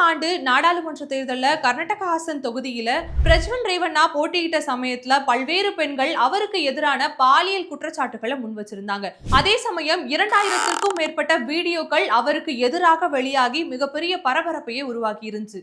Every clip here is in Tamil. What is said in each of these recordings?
ஆண்டு நாடாளுமன்ற தேர்தலில் கர்நாடக ஹாசன் தொகுதியில பிரஜ்வல் ரேவண்ணா போட்டியிட்ட சமயத்துல பல்வேறு பெண்கள் அவருக்கு எதிரான பாலியல் குற்றச்சாட்டுகளை முன் வச்சிருந்தாங்க. அதே சமயம் 2000க்கும் மேற்பட்ட வீடியோக்கள் அவருக்கு எதிராக வெளியாகி மிகப்பெரிய பரபரப்பையே உருவாக்கி இருந்துச்சு.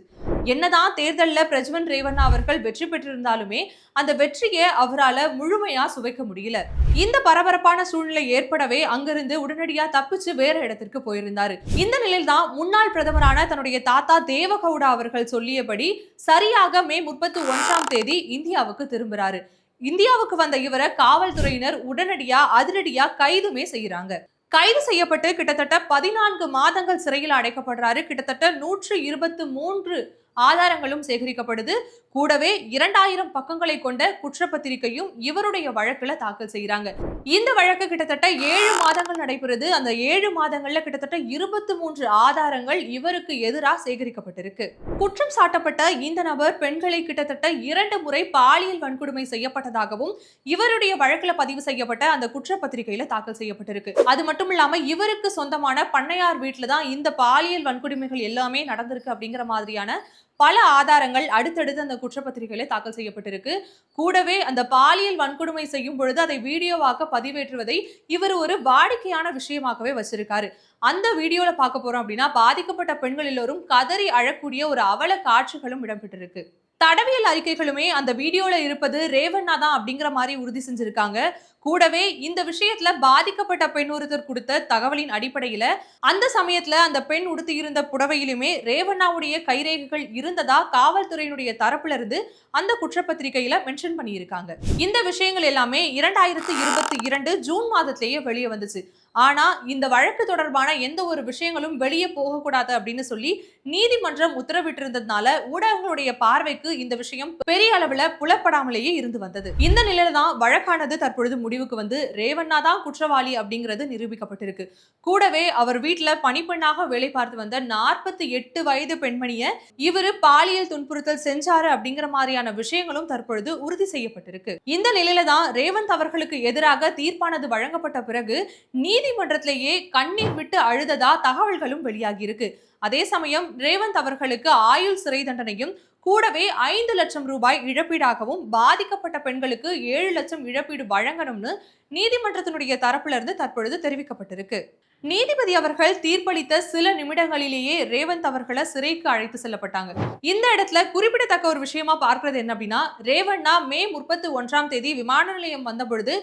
என்னதான் தேர்தலில் பிரஜ்வல் ரேவண்ணா அவர்கள் வெற்றி பெற்றிருந்தாலுமே அந்த வெற்றியை அவரால் முழுமையா சுவைக்க முடியல. இந்த பரபரப்பான சூழ்நிலை ஏற்படவே அங்கிருந்து உடனடியா தப்பிச்சு வேற இடத்திற்கு போயிருந்தாரு. இந்த நிலையில் தான் முன்னாள் பிரதமரான தன்னுடைய தாத்தா தேவகவுடா அவர்கள் சொல்லியபடி சரியாக மே 31ஆம் தேதி இந்தியாவுக்கு திரும்புறாரு. இந்தியாவுக்கு வந்த இவரை காவல்துறையினர் உடனடியா அதிரடியா கைதுமே செய்யறாங்க. கைது செய்யப்பட்டு கிட்டத்தட்ட 14 மாதங்கள் சிறையில் அடைக்கப்படுறாரு. கிட்டத்தட்ட 123 ஆதாரங்களும் சேகரிக்கப்படுது. கூடவே 2000 பக்கங்களை கொண்ட குற்றப்பத்திரிகையும் இவருடைய வழக்குல தாக்கல் செய்யறாங்க. இந்த வழக்கு கிட்டத்தட்ட 7 மாதங்கள் நடைபெறுது. அந்த 7 மாதங்கள்ல கிட்டத்தட்ட 23 ஆதாரங்கள் இவருக்கு எதிராக சேகரிக்கப்பட்டிருக்கு. குற்றம் சாட்டப்பட்ட இந்த நபர் பெண்களை கிட்டத்தட்ட 2 முறை பாலியல் வன்கொடுமை செய்யப்பட்டதாகவும் இவருடைய வழக்குல பதிவு செய்யப்பட்ட அந்த குற்றப்பத்திரிகையில தாக்கல் செய்யப்பட்டிருக்கு. அது மட்டும் இல்லாம இவருக்கு சொந்தமான பண்ணையார் வீட்டுல தான் இந்த பாலியல் வன்கொடுமைகள் எல்லாமே நடந்திருக்கு அப்படிங்கிற மாதிரியான பல ஆதாரங்கள் அடுத்தடுத்து அந்த குற்றப்பத்திரிகையில தாக்கல் செய்யப்பட்டிருக்கு. கூடவே அந்த பாலியல் வன்கொடுமை செய்யும் பொழுது அதை வீடியோவாக பதிவேற்றுவதை இவர் ஒரு வாடிக்கையான விஷயமாகவே வச்சிருக்காரு. அந்த வீடியோல பார்க்க போறோம் அப்படின்னா பாதிக்கப்பட்ட பெண்கள் எல்லோரும் கதறி அழக்கூடிய ஒரு அவல காட்சிகளும் இடம்பெற்றிருக்கு. தடவியல் அறிக்கைகளுமே அந்த வீடியோல இருப்பது ரேவண்ணா தான் அப்படிங்கிற மாதிரி உறுதி செஞ்சிருக்காங்க. கூடவே இந்த விஷயத்துல பாதிக்கப்பட்ட பெண் ஒருத்தர் கொடுத்த தகவலின் அடிப்படையில அந்த சமயத்துல அந்த பெண் உடுத்தி இருந்த புடவையிலுமே ரேவண்ணாவுடைய கைரேகைகள் இருந்ததா காவல்துறையினுடைய தரப்புல இருந்து அந்த குற்றப்பத்திரிகையில மென்ஷன் பண்ணியிருக்காங்க. இந்த விஷயங்கள் எல்லாமே 2022 ஜூன் மாதத்திலேயே வெளியே வந்துச்சு. ஆனா இந்த வழக்கு தொடர்பான எந்த ஒரு விஷயங்களும் வெளியே போகக்கூடாது அப்படின்னு சொல்லி நீதிமன்றம் உத்தரவிட்டிருந்ததுனால ஊடகங்களுடைய பார்வைக்கு இந்த விஷயம் பெரிய அளவுல புலப்படாமலேயே இருந்து வந்தது. இந்த நிலையில தான் வழக்கானது தற்பொழுது முடிவுக்கு வந்து ரேவண்ணா தான் குற்றவாளி அப்படிங்கிறது நிரூபிக்கப்பட்டிருக்கு. கூடவே அவர் வீட்டுல பணிப்பெண்ணாக வேலை பார்த்து வந்த 48 வயது பெண்மணியை இவரு பாலியல் துன்புறுத்தல் செஞ்சாரு அப்படிங்கிற மாதிரியான விஷயங்களும் தற்பொழுது உறுதி செய்யப்பட்டிருக்கு. இந்த நிலையில தான் ரேவந்த் அவர்களுக்கு எதிராக தீர்ப்பானது வழங்கப்பட்ட பிறகு நீதிமன்றத்திலேயே கண்ணீர் விட்டு அழுததா தகவல்களும் வெளியாகி இருக்கு. அதே சமயம் ரேவந்த் அவர்களுக்கு ஆயுள் சிறை தண்டனையும் கூடவே 5 லட்சம் ரூபாய் இழப்பீடாகவும் பாதிக்கப்பட்ட பெண்களுக்கு 7 லட்சம் இழப்பீடு வழங்கணும்னு நீதிமன்றத்தினுடைய தரப்புல இருந்து தற்பொழுது தெரிவிக்கப்பட்டிருக்கு. நீதிபதி அவர்கள் தீர்ப்பளித்த சில நிமிடங்களிலேயே ரேவந்த் அவர்களை சிறைக்கு அழைத்து செல்லப்பட்டாங்க. இந்த இடத்துல குறிப்பிடத்தக்க ஒரு விஷயமா பார்க்கிறது என்ன அப்படின்னா, ரேவண்ணா மே 31ஆம் தேதி விமான நிலையம் வந்த பொழுது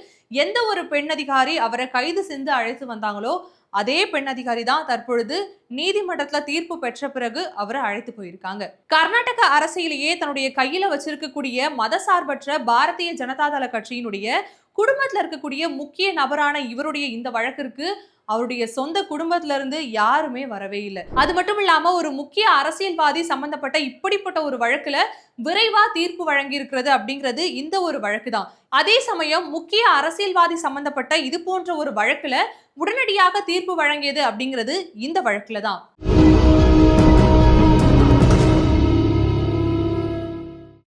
எந்த ஒரு பெண் அதிகாரி அவரை கைது செஞ்சு அழைத்து வந்தாங்களோ அதே பெண் அதிகாரி தான் தற்பொழுது நீதிமன்றத்துல தீர்ப்பு பெற்ற பிறகு அவரை அழைத்து போயிருக்காங்க. கர்நாடக அரசியலையே தன்னுடைய கையில வச்சிருக்கக்கூடிய மதசார்பற்ற பாரதிய ஜனதா தள கட்சியினுடைய குடும்பத்துல இருக்கக்கூடிய முக்கிய நபரான இவருடைய இந்த வழக்கிற்கு அவருடைய சொந்த குடும்பத்துல இருந்து யாருமே வரவே இல்லை. அது மட்டும் இல்லாம ஒரு முக்கிய அரசியல்வாதி சம்பந்தப்பட்ட இப்படிப்பட்ட ஒரு வழக்குல விரைவா தீர்ப்பு வழங்கி இருக்கிறது அப்படிங்கிறது இந்த ஒரு வழக்கு தான். அதே சமயம் முக்கிய அரசியல்வாதி சம்பந்தப்பட்ட இது போன்ற ஒரு வழக்குல உடனடியாக தீர்ப்பு வழங்கியது அப்படிங்கிறது இந்த வழக்குல தான்.